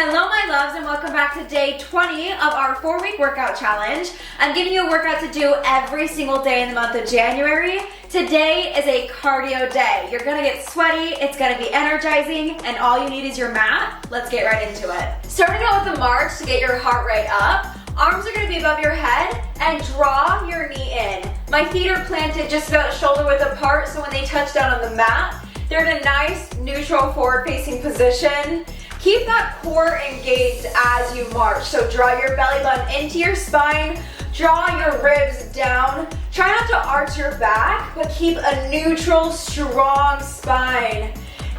Hello my loves and welcome back to day 20 of our 4-week workout challenge. I'm giving you a workout to do every single day in the month of January. Today is a cardio day. You're gonna get sweaty, it's gonna be energizing, and all you need is your mat. Let's get right into it. Starting out with the march to get your heart rate up. Arms are gonna be above your head and draw your knee in. My feet are planted just about shoulder width apart, so when they touch down on the mat, they're in a nice neutral forward facing position. Keep that core engaged as you march. So draw your belly button into your spine, draw your ribs down. Try not to arch your back, but keep a neutral, strong spine.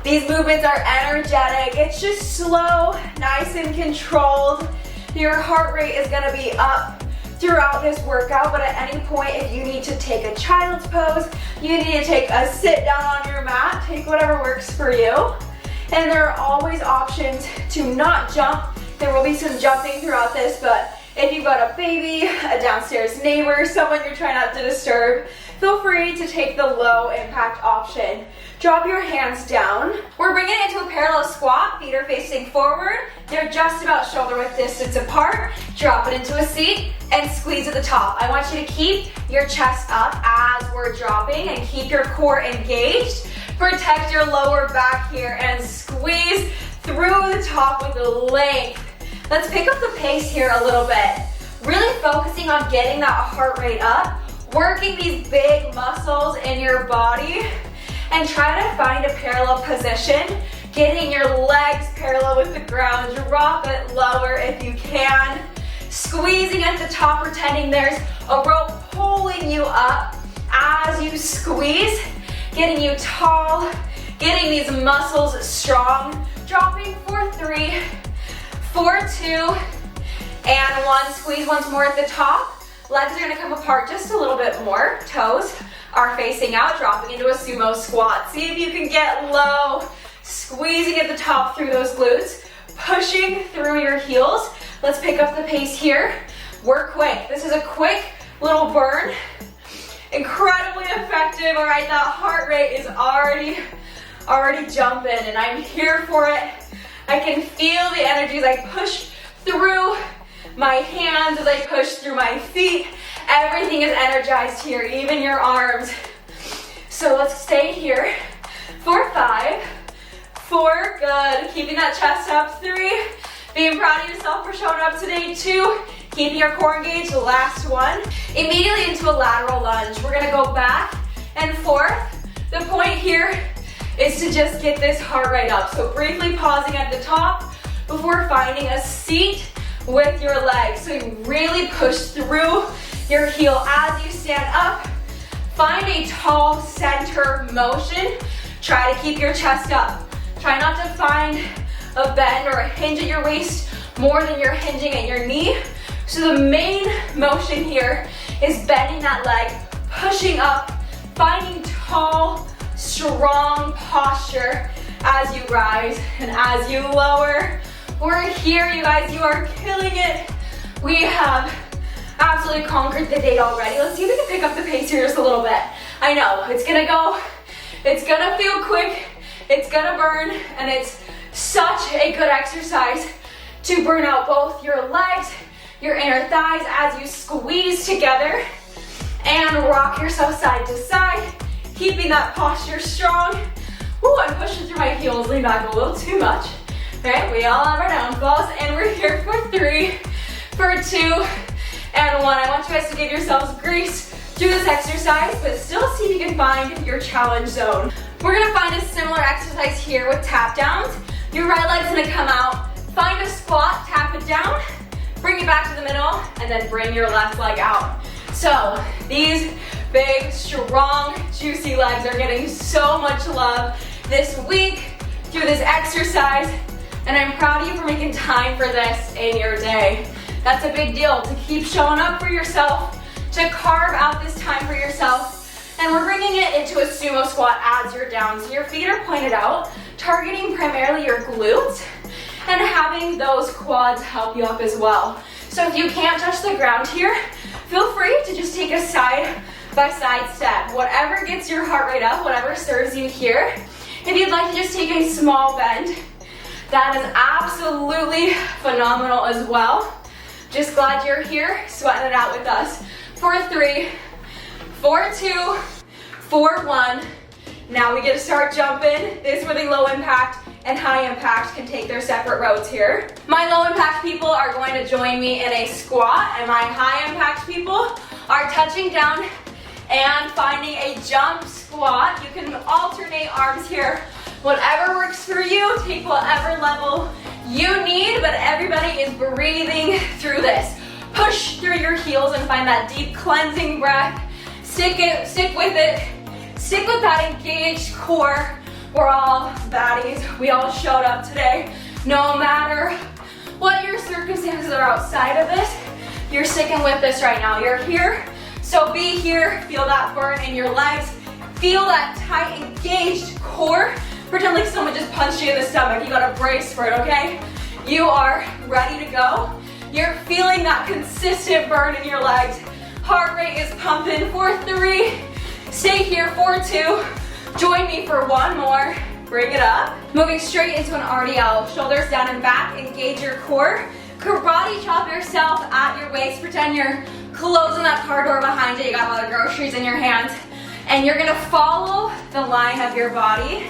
These movements are energetic. It's just slow, nice and controlled. Your heart rate is gonna be up throughout this workout, but at any point, if you need to take a child's pose, you need to take a sit down on your mat, take whatever works for you. And there are always options to not jump. There will be some jumping throughout this, but if you've got a baby, a downstairs neighbor, someone you're trying not to disturb, feel free to take the low impact option. Drop your hands down. We're bringing it into a parallel squat. Feet are facing forward. They're just about shoulder width distance apart. Drop it into a seat and squeeze at the top. I want you to keep your chest up as we're dropping and keep your core engaged. Protect your lower back here and squeeze through the top with the length. Let's pick up the pace here a little bit. Really focusing on getting that heart rate up, working these big muscles in your body, and try to find a parallel position, getting your legs parallel with the ground. Drop it lower if you can. Squeezing at the top, pretending there's a rope pulling you up as you squeeze. Getting you tall, getting these muscles strong. Dropping for 3, for 2, and 1. Squeeze once more at the top. Legs are gonna come apart just a little bit more. Toes are facing out, dropping into a sumo squat. See if you can get low, squeezing at the top through those glutes, pushing through your heels. Let's pick up the pace here. Work quick. This is a quick little burn. Incredibly effective. All right, that heart rate is already jumping, and I'm here for it. I can feel the energy as I push through my hands, as I push through my feet. Everything is energized here, even your arms. So let's stay here for 5, 4, good. Keeping that chest up, 3. Being proud of yourself for showing up today, 2. Keeping your core engaged, the last 1. Immediately into a lateral lunge. We're gonna go back and forth. The point here is to just get this heart rate up. So briefly pausing at the top before finding a seat with your legs. So you really push through your heel as you stand up. Find a tall center motion. Try to keep your chest up. Try not to find a bend or a hinge at your waist more than you're hinging at your knee. So the main motion here is bending that leg, pushing up, finding tall, strong posture as you rise and as you lower. We're here, you guys. You are killing it. We have absolutely conquered the day already. Let's see if we can pick up the pace here just a little bit. I know, it's gonna feel quick, it's gonna burn, and it's such a good exercise to burn out both your legs, your inner thighs as you squeeze together and rock yourself side to side, keeping that posture strong. Ooh, I'm pushing through my heels, lean back a little too much. All right, we all have our downfalls, and we're here for 3, for 2, and 1. I want you guys to give yourselves grace through this exercise, but still see if you can find your challenge zone. We're gonna find a similar exercise here with tap downs. Your right leg's gonna come out, find a squat, tap it down, bring it back to the middle, and then bring your left leg out. So these big, strong, juicy legs are getting so much love this week through this exercise, and I'm proud of you for making time for this in your day. That's a big deal, to keep showing up for yourself, to carve out this time for yourself. And we're bringing it into a sumo squat as you're down. So your feet are pointed out, targeting primarily your glutes, and having those quads help you up as well. So if you can't touch the ground here, feel free to just take a side by side step. Whatever gets your heart rate up, whatever serves you here. If you'd like to just take a small bend, That is absolutely phenomenal as well. Just glad you're here, sweating it out with us. For 3, for 2, for 1. Now we get to start jumping. This is where the low impact and high impact can take their separate roads here. My low impact people are going to join me in a squat, and my high impact people are touching down and finding a jump squat. You can alternate arms here. Whatever works for you, take whatever level you need, but everybody is breathing through this. Push through your heels and find that deep cleansing breath. Stick with it. Stick with that engaged core. We're all baddies. We all showed up today. No matter what your circumstances are outside of this, you're sticking with this right now. You're here, so be here. Feel that burn in your legs. Feel that tight, engaged core. Pretend like someone just punched you in the stomach. You gotta brace for it, okay? You are ready to go. You're feeling that consistent burn in your legs. Heart rate is pumping. For 3, stay here. For 2, join me for 1 more. Bring it up. Moving straight into an RDL. Shoulders down and back. Engage your core. Karate chop yourself at your waist. Pretend you're closing that car door behind you. You got a lot of groceries in your hands. And you're gonna follow the line of your body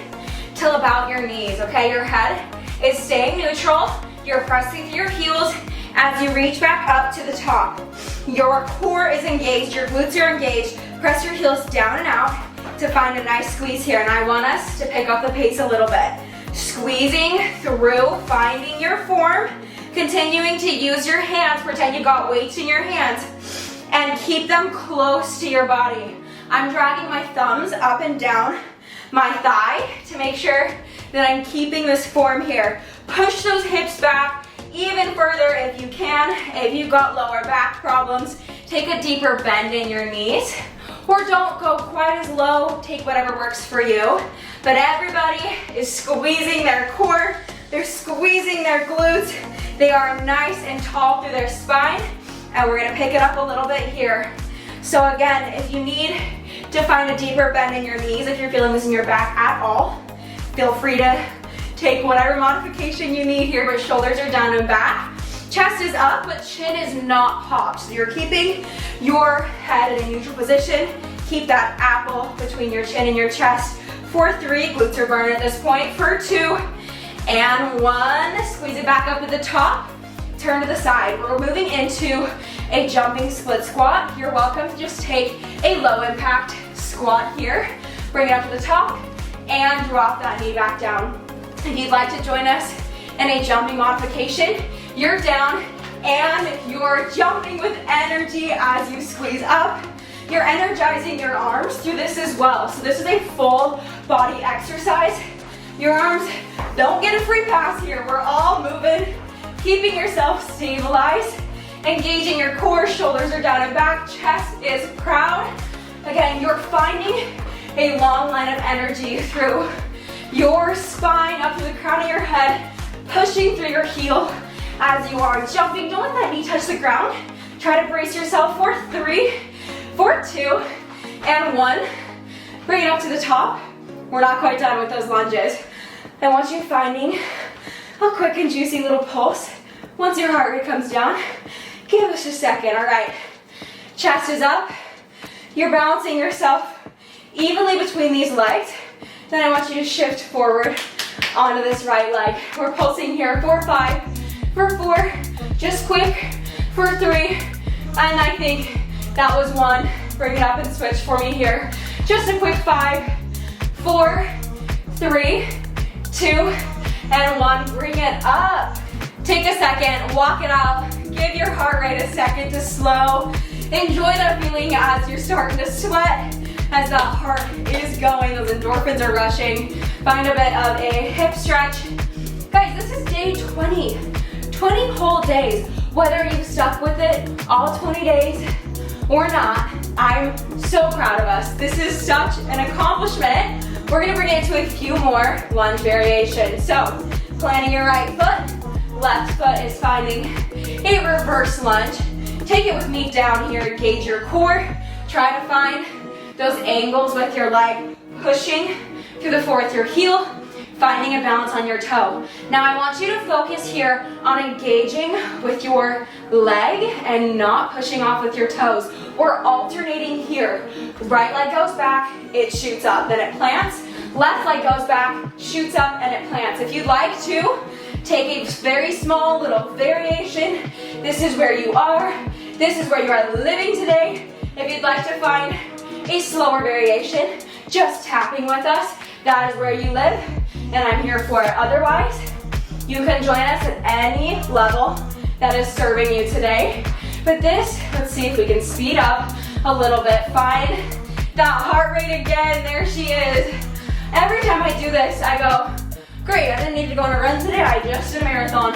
till about your knees, okay? Your head is staying neutral. You're pressing through your heels as you reach back up to the top. Your core is engaged, your glutes are engaged. Press your heels down and out to find a nice squeeze here. And I want us to pick up the pace a little bit. Squeezing through, finding your form, continuing to use your hands. Pretend you got weights in your hands and keep them close to your body. I'm dragging my thumbs up and down my thigh to make sure that I'm keeping this form here. Push those hips back even further if you can. If you've got lower back problems, take a deeper bend in your knees, or don't go quite as low. Take whatever works for you. But everybody is squeezing their core, they're squeezing their glutes. They are nice and tall through their spine, and we're gonna pick it up a little bit here. So again, if you need to find a deeper bend in your knees, if you're feeling this in your back at all, feel free to take whatever modification you need here, but shoulders are down and back. Chest is up, but chin is not popped. So you're keeping your head in a neutral position. Keep that apple between your chin and your chest. For 3, glutes are burning at this point. For 2 and 1, squeeze it back up at the top. Turn to the side. We're moving into a jumping split squat. You're welcome to just take a low impact squat here. Bring it up to the top and drop that knee back down. If you'd like to join us in a jumping modification, you're down and you're jumping with energy as you squeeze up. You're energizing your arms through this as well. So this is a full body exercise. Your arms don't get a free pass here. We're all moving, keeping yourself stabilized, engaging your core. Shoulders are down and back, chest is proud. Again, you're finding a long line of energy through your spine up to the crown of your head, pushing through your heel as you are jumping. Don't let that knee touch the ground. Try to brace yourself. For 3, for 2, and 1. Bring it up to the top. We're not quite done with those lunges. I want you finding a quick and juicy little pulse. Once your heart rate comes down, give us a second. All right, chest is up. You're balancing yourself evenly between these legs. Then I want you to shift forward onto this right leg. We're pulsing here. For 5, for 4, just quick. For 3, and I think that was 1. Bring it up and switch for me here. Just a quick 5, 4, 3, 2, and 1. Bring it up. Take a second, walk it out. Give your heart rate a second to slow. Enjoy that feeling as you're starting to sweat, as that heart is going, those endorphins are rushing. Find a bit of a hip stretch. Guys, this is day 20. 20 whole days. Whether you've stuck with it all 20 days or not, I'm so proud of us. This is such an accomplishment. We're gonna bring it to a few more lunge variations. So, planting your right foot, left foot is finding a reverse lunge. Take it with me down here, engage your core. Try to find those angles with your leg, pushing through the floor with your heel. finding a balance on your toe. Now I want you to focus here on engaging with your leg and not pushing off with your toes. We're alternating here. Right leg goes back, it shoots up, then it plants. Left leg goes back, shoots up, and it plants. If you'd like to, take a very small little variation. This is where you are. This is where you are living today. If you'd like to find a slower variation, just tapping with us, that is where you live, and I'm here for it. Otherwise, you can join us at any level that is serving you today. But this, let's see if we can speed up a little bit. Find that heart rate again. There she is. Every time I do this, I go, great, I didn't need to go on a run today, I just did a marathon.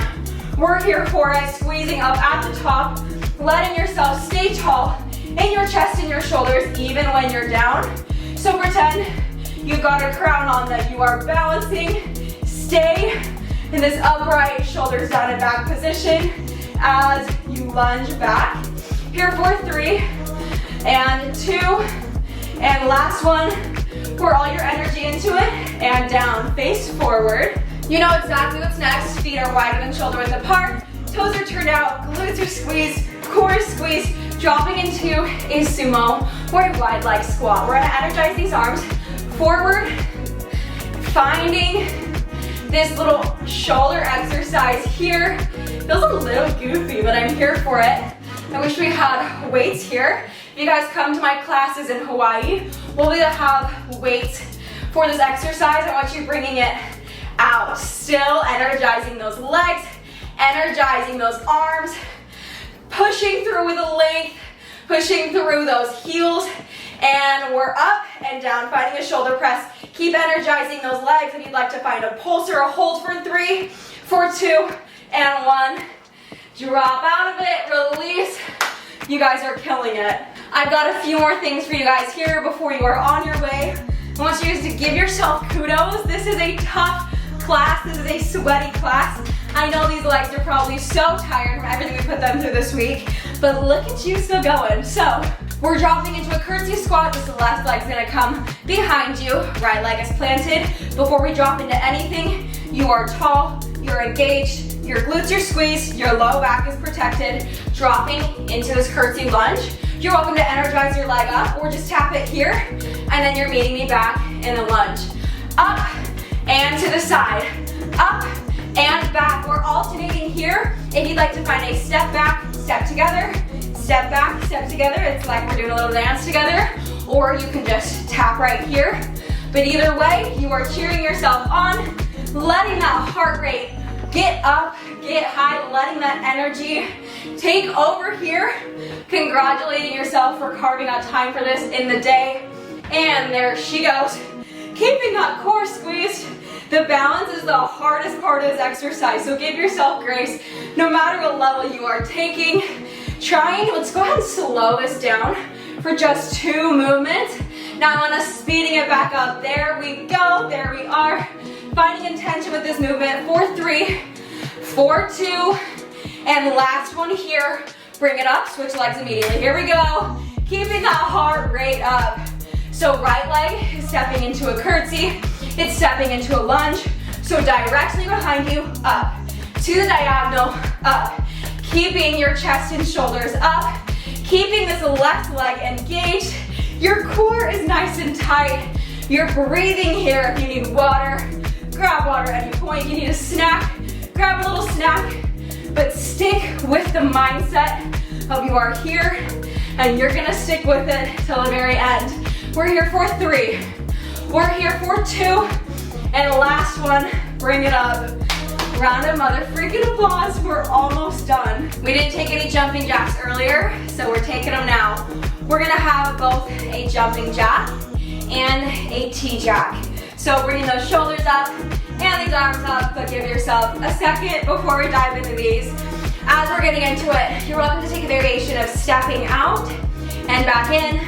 We're here for it, squeezing up at the top, letting yourself stay tall in your chest and your shoulders, even when you're down. So pretend you've got a crown on, that you are balancing. Stay in this upright, shoulders down and back position as you lunge back. Here for 3 and 2, and last one. Pour all your energy into it, and down, face forward. You know exactly what's next. Feet are wider than shoulder width apart. Toes are turned out, glutes are squeezed, core is squeezed, dropping into a sumo or a wide leg squat. We're gonna energize these arms forward, finding this little shoulder exercise here. Feels a little goofy, but I'm here for it. I wish we had weights here. If you guys come to my classes in Hawaii, we'll be to have weights for this exercise. I want you bringing it out. Still energizing those legs, energizing those arms, pushing through with a length, pushing through those heels, and we're up and down, finding a shoulder press. Keep energizing those legs. If you'd like to find a pulse or a hold for 3, for 2, and 1. Drop out of it, release. You guys are killing it. I've got a few more things for you guys here before you are on your way. I want you guys to give yourself kudos. This is a tough class. This is a sweaty class. I know these legs are probably so tired from everything we put them through this week, but look at you still going. So we're dropping into a curtsy squat. This left leg's gonna come behind you. Right leg is planted. Before we drop into anything, you are tall, you're engaged, your glutes are squeezed, your low back is protected. Dropping into this curtsy lunge. You're welcome to energize your leg up or just tap it here, and then you're meeting me back in a lunge. Up and to the side, up and back. We're alternating here. If you'd like to find a step back, step together, step back, step together. It's like we're doing a little dance together, or you can just tap right here. But either way, you are cheering yourself on, letting that heart rate get up, get high, letting that energy take over here. Congratulating yourself for carving out time for this in the day. And there she goes. Keeping that core squeezed. The balance is the hardest part of this exercise, so give yourself grace no matter what level you are taking. Let's go ahead and slow this down for just 2 movements. Now I want us speeding it back up. There we go, there we are. Finding intention with this movement for 3, for 2, and last one here. Bring it up, switch legs immediately. Here we go. Keeping that heart rate up. So right leg is stepping into a curtsy. It's stepping into a lunge. So directly behind you, up. To the diagonal, up. Keeping your chest and shoulders up. Keeping this left leg engaged. Your core is nice and tight. You're breathing here. If you need water, grab water at any point. If you need a snack, grab a little snack. But stick with the mindset of you are here and you're gonna stick with it till the very end. We're here for 3. We're here for 2. And last one, bring it up. Round of mother freaking applause. We're almost done. We didn't take any jumping jacks earlier, so we're taking them now. We're gonna have both a jumping jack and a T-jack. So bringing those shoulders up and these arms up, but give yourself a second before we dive into these. As we're getting into it, you're welcome to take a variation of stepping out and back in,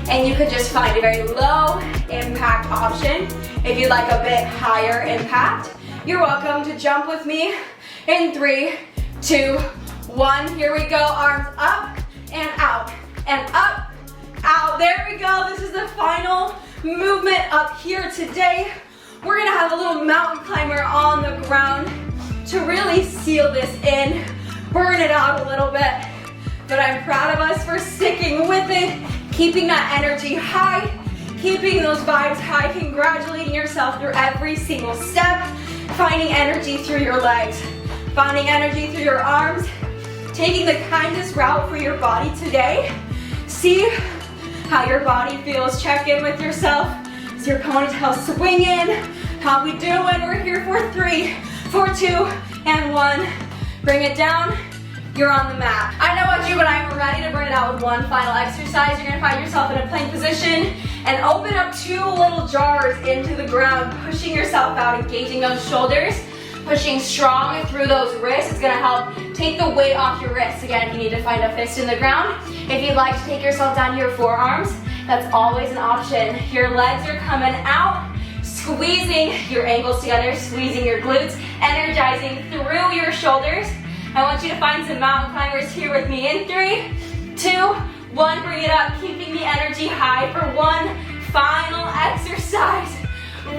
and you could just find a very low impact option. If you'd like a bit higher impact, you're welcome to jump with me in 3, 2, 1. Here we go, arms up and out, and up, out. There we go, this is the final movement up here today. We're gonna have a little mountain climber on the ground to really seal this in, burn it out a little bit. But I'm proud of us for sticking with it, keeping that energy high, keeping those vibes high, congratulating yourself through every single step, finding energy through your legs, finding energy through your arms, taking the kindest route for your body today. See how your body feels. Check in with yourself. Is your ponytail swinging? How we doing? We're here for 3, 4, 2, and 1. Bring it down. You're on the mat. I know about you, but I'm ready to burn it out with one final exercise. You're gonna find yourself in a plank position and open up 2 little jars into the ground, pushing yourself out, engaging those shoulders, pushing strong through those wrists. It's gonna help take the weight off your wrists. Again, if you need to find a fist in the ground. If you'd like to take yourself down to your forearms, that's always an option. Your legs are coming out, squeezing your ankles together, squeezing your glutes, energizing through your shoulders. I want you to find some mountain climbers here with me in 3, 2, 1. Bring it up, keeping the energy high for one final exercise.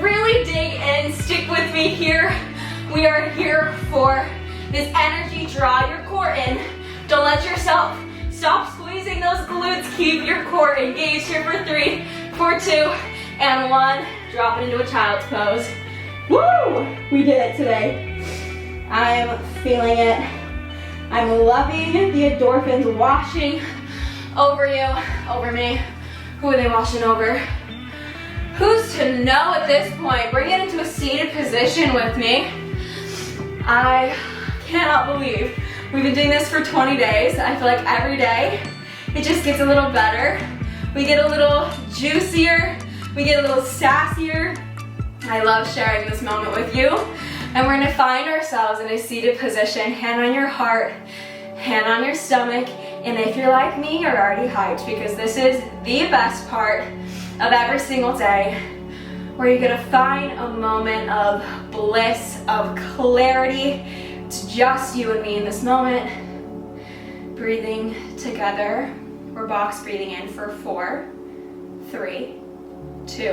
Really dig in, stick with me here. We are here for this energy. Draw your core in. Don't let yourself stop squeezing those glutes. Keep your core engaged here for 3, 4, 2, and 1. Drop it into a child's pose. Woo! We did it today. I'm feeling it. I'm loving the endorphins washing over you, over me. Who are they washing over? Who's to know at this point? Bring it into a seated position with me. I cannot believe we've been doing this for 20 days. I feel like every day it just gets a little better. We get a little juicier. We get a little sassier. I love sharing this moment with you. And we're gonna find ourselves in a seated position, hand on your heart, hand on your stomach. And if you're like me, you're already hyped because this is the best part of every single day, where you're gonna find a moment of bliss, of clarity. It's just you and me in this moment. Breathing together. We're box breathing in for 4, 3, 2,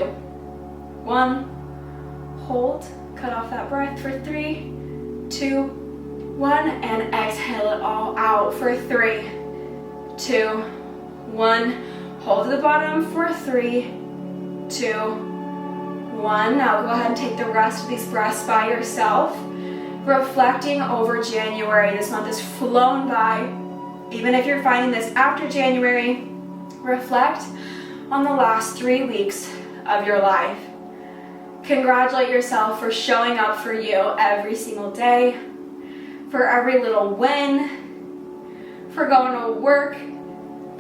1. Hold, cut off that breath for 3, 2, 1, and exhale it all out for 3, 2, 1. Hold to the bottom for 3, 2, 1. Now go ahead and take the rest of these breaths by yourself. Reflecting over January. This month has flown by. Even if you're finding this after January, reflect on the last 3 weeks of your life. Congratulate yourself for showing up for you every single day, for every little win, for going to work,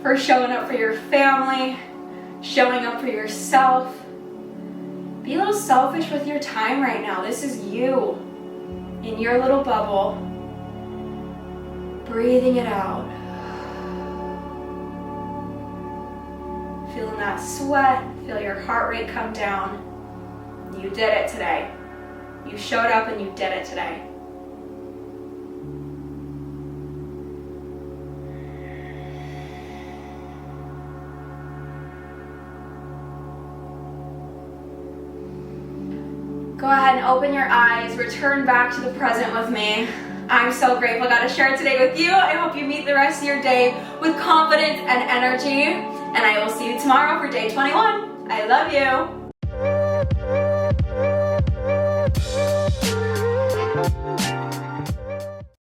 for showing up for your family, showing up for yourself. Be a little selfish with your time right now. This is you in your little bubble, breathing it out. Feeling that sweat, feel your heart rate come down. You did it today. You showed up and you did it today. Go ahead and open your eyes, return back to the present with me. I'm so grateful I got to share it today with you. I hope you meet the rest of your day with confidence and energy. And I will see you tomorrow for day 21. I love you.